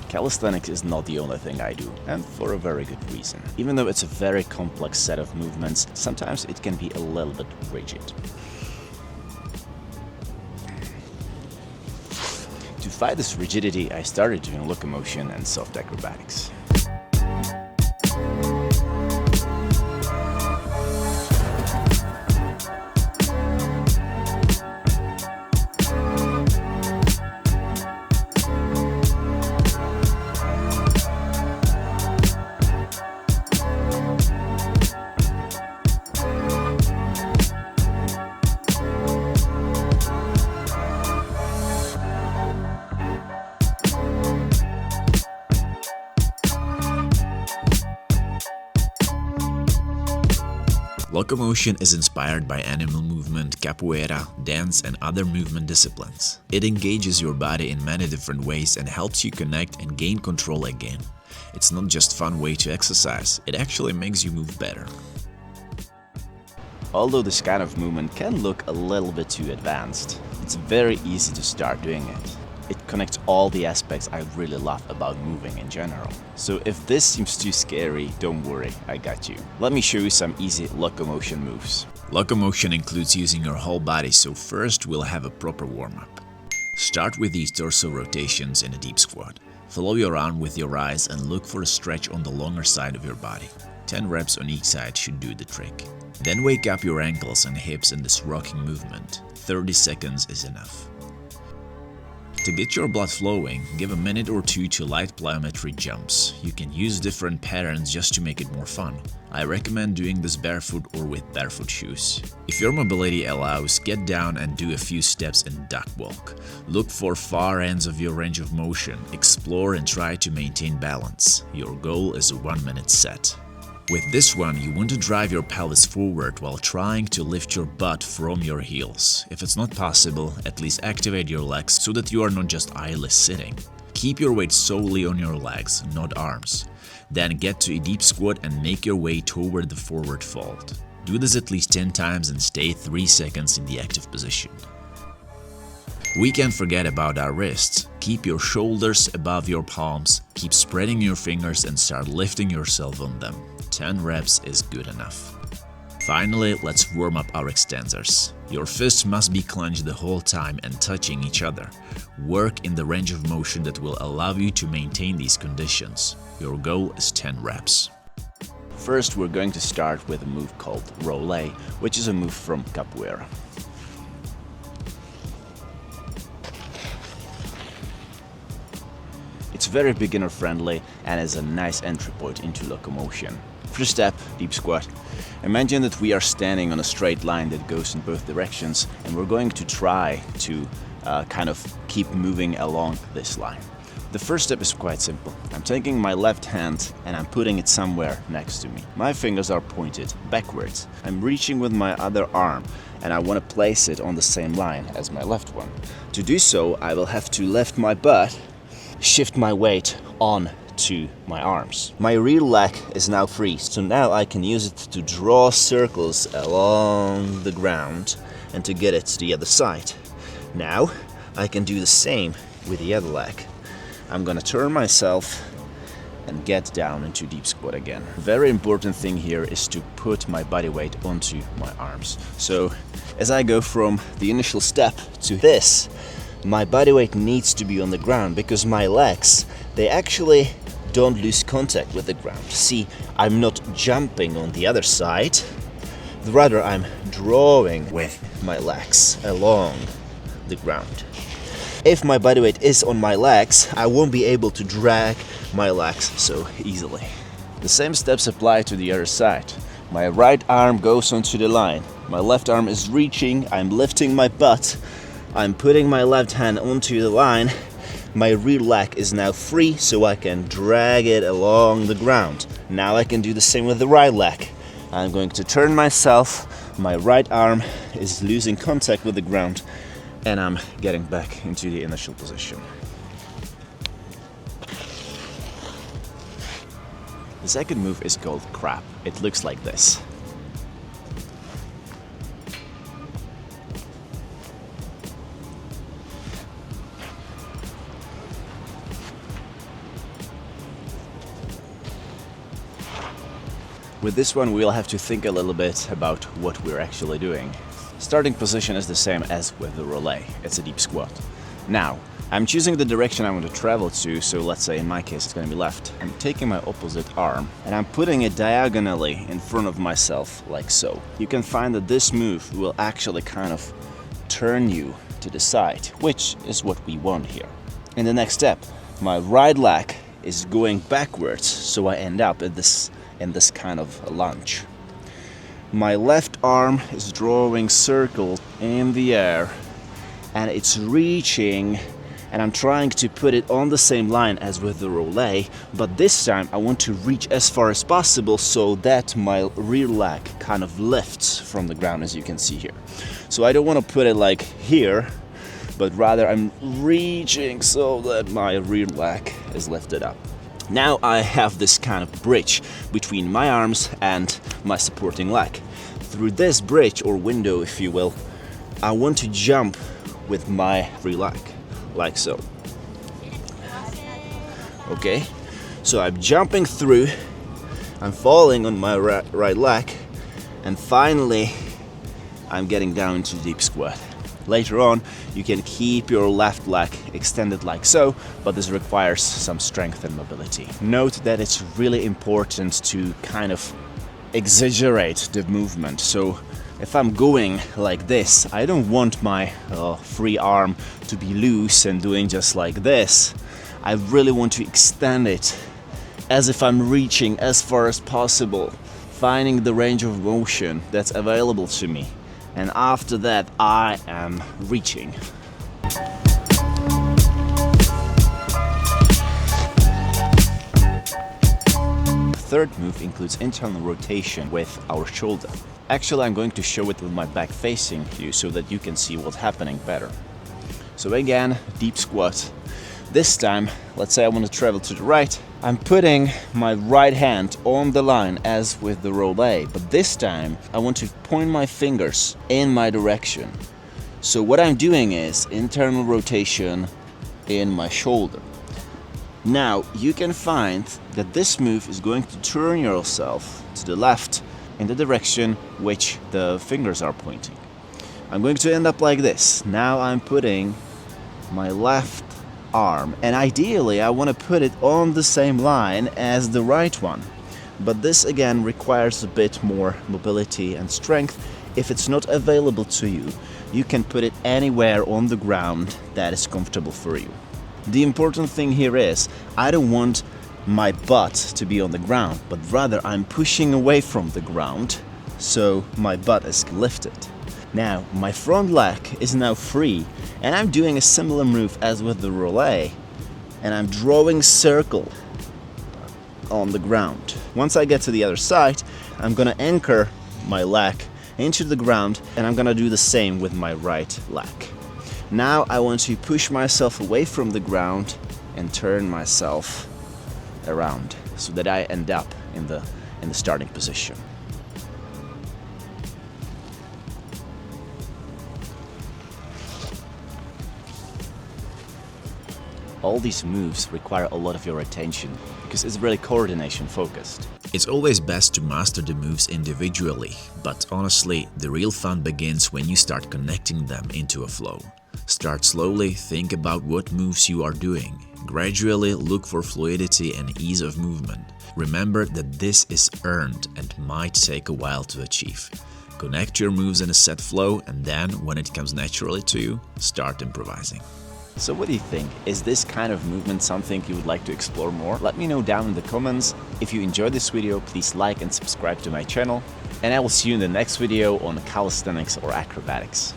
Calisthenics is not the only thing I do, and for a very good reason. Even though it's a very complex set of movements, sometimes it can be a little bit rigid. To fight this rigidity, I started doing locomotion and soft acrobatics. Locomotion is inspired by animal movement, capoeira, dance and other movement disciplines. It engages your body in many different ways and helps you connect and gain control again. It's not just a fun way to exercise, it actually makes you move better. Although this kind of movement can look a little bit too advanced, it's very easy to start doing it. It connects all the aspects I really love about moving in general. So if this seems too scary, don't worry, I got you. Let me show you some easy locomotion moves. Locomotion includes using your whole body, so first we'll have a proper warm-up. Start with these torso rotations in a deep squat. Follow your arm with your eyes and look for a stretch on the longer side of your body. 10 reps on each side should do the trick. Then wake up your ankles and hips in this rocking movement. 30 seconds is enough. To get your blood flowing, give a minute or two to light plyometry jumps. You can use different patterns just to make it more fun. I recommend doing this barefoot or with barefoot shoes. If your mobility allows, get down and do a few steps in duck walk. Look for far ends of your range of motion, explore and try to maintain balance. Your goal is a 1-minute set. With this one, you want to drive your pelvis forward while trying to lift your butt from your heels. If it's not possible, at least activate your legs so that you are not just idly sitting. Keep your weight solely on your legs, not arms. Then get to a deep squat and make your way toward the forward fold. Do this at least 10 times and stay 3 seconds in the active position. We can't forget about our wrists. Keep your shoulders above your palms, keep spreading your fingers and start lifting yourself on them. 10 reps is good enough. Finally, let's warm up our extensors. Your fists must be clenched the whole time and touching each other. Work in the range of motion that will allow you to maintain these conditions. Your goal is 10 reps. First, we're going to start with a move called rollé, which is a move from capoeira. It's very beginner friendly and is a nice entry point into locomotion. First step, deep squat. Imagine that we are standing on a straight line that goes in both directions and we're going to try to kind of keep moving along this line. The first step is quite simple. I'm taking my left hand and I'm putting it somewhere next to me. My fingers are pointed backwards. I'm reaching with my other arm and I want to place it on the same line as my left one. To do so, I will have to lift my butt, shift my weight on to my arms. My rear leg is now free, so now I can use it to draw circles along the ground and to get it to the other side. Now I can do the same with the other leg. I'm gonna turn myself and get down into deep squat again. Very important thing here is to put my body weight onto my arms. So as I go from the initial step to this, my body weight needs to be on the ground because my legs, they actually don't lose contact with the ground. See, I'm not jumping on the other side, rather I'm drawing with my legs along the ground. If my body weight is on my legs, I won't be able to drag my legs so easily. The same steps apply to the other side. My right arm goes onto the line, my left arm is reaching, I'm lifting my butt, I'm putting my left hand onto the line. My rear leg is now free, so I can drag it along the ground. Now I can do the same with the right leg. I'm going to turn myself, my right arm is losing contact with the ground, and I'm getting back into the initial position. The second move is called crab. It looks like this. With this one, we'll have to think a little bit about what we're actually doing. Starting position is the same as with the relay. It's a deep squat. Now, I'm choosing the direction I want to travel to, so let's say in my case it's going to be left. I'm taking my opposite arm and I'm putting it diagonally in front of myself, like so. You can find that this move will actually kind of turn you to the side, which is what we want here. In the next step, my right leg is going backwards, so I end up in this kind of lunge. My left arm is drawing circles in the air and it's reaching, and I'm trying to put it on the same line as with the relay, but this time I want to reach as far as possible so that my rear leg kind of lifts from the ground, as you can see here. So I don't want to put it like here, but rather I'm reaching so that my rear leg is lifted up. Now I have this kind of bridge between my arms and my supporting leg. Through this bridge, or window if you will, I want to jump with my rear leg, like so. Okay, so I'm jumping through, I'm falling on my right leg, and finally I'm getting down into deep squat. Later on, you can keep your left leg extended like so, but this requires some strength and mobility. Note that it's really important to kind of exaggerate the movement. So if I'm going like this, I don't want my free arm to be loose and doing just like this. I really want to extend it as if I'm reaching as far as possible, finding the range of motion that's available to me. And after that, I am reaching. Third move includes internal rotation with our shoulder. Actually, I'm going to show it with my back facing you so that you can see what's happening better. So again, deep squat. This time, let's say I want to travel to the right. I'm putting my right hand on the line as with the relay, but this time I want to point my fingers in my direction. So what I'm doing is internal rotation in my shoulder. Now you can find that this move is going to turn yourself to the left in the direction which the fingers are pointing. I'm going to end up like this. Now I'm putting my left arm, and ideally I want to put it on the same line as the right one, but this again requires a bit more mobility and strength. If it's not available to you, you can put it anywhere on the ground that is comfortable for you. The important thing here is I don't want my butt to be on the ground, but rather I'm pushing away from the ground so my butt is lifted. Now my front leg is now free, and I'm doing a similar move as with the relay, and I'm drawing circle on the ground. Once I get to the other side, I'm gonna anchor my leg into the ground, and I'm gonna do the same with my right leg. Now I want to push myself away from the ground and turn myself around so that I end up in the starting position. All these moves require a lot of your attention because it's really coordination focused. It's always best to master the moves individually, but honestly, the real fun begins when you start connecting them into a flow. Start slowly, think about what moves you are doing. Gradually look for fluidity and ease of movement. Remember that this is earned and might take a while to achieve. Connect your moves in a set flow, and then, when it comes naturally to you, start improvising. So what do you think? Is this kind of movement something you would like to explore more? Let me know down in the comments. If you enjoyed this video, please like and subscribe to my channel. And I will see you in the next video on calisthenics or acrobatics.